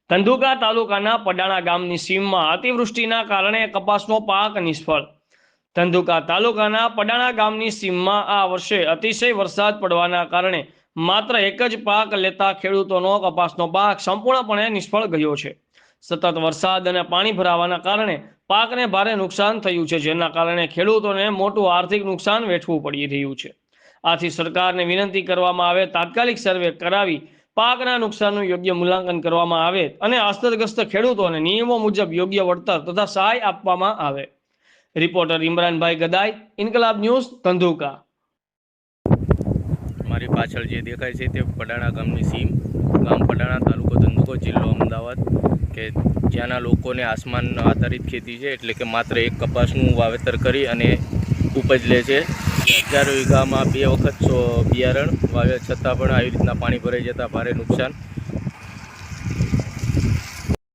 ધંધુકા તાલુકાના પડાણા ગામની સીમમાં અતિવૃષ્ટિના કારણે કપાસનો પાક નિષ્ફળ। ધંધુકા તાલુકાના પડાણા ગામની સીમમાં આ વર્ષે અતિશય વરસાદ પડવાના કારણે માત્ર એક જ પાક લેતા ખેડૂતોનો કપાસનો પાક સંપૂર્ણપણે નિષ્ફળ ગયો છે। સતત વરસાદ અને પાણી ભરાવાના કારણે પાકને ભારે નુકસાન થયું છે, જેના કારણે ખેડૂતોને મોટું આર્થિક નુકસાન વેઠવું પડી રહ્યું છે। આથી સરકારને વિનંતી કરવામાં આવે તાત્કાલિક સર્વે કરાવી પાકના નુકસાનનું યોગ્ય મૂલ્યાંકન કરવામાં આવે અને અસરગ્રસ્ત ખેડૂતોને નિયમો મુજબ યોગ્ય વળતર તથા સહાય આપવામાં આવે। રિપોર્ટર ઇમરાનભાઈ ગદાઈ, ઇન્કલાબ ન્યૂઝ, ધંધુકા। મારી પાછળ જે દેખાય છે તે પડાણા ગામની સીમ, ગામ પડાણા, તાલુકો ધંધુકો, જિલ્લો અમદાવાદ, કે જ્યાંના લોકોને આસમાન આધારિત ખેતી છે, એટલે કે માત્ર એક કપાસનું વાવેતર કરી અને ઉપજ લે છે। હજારો વીઘામાં 2 વખત બિયારણ વાવ્યા છતાં પણ આવી રીતના પાણી ભરાઈ જતાં ભારે નુકસાન।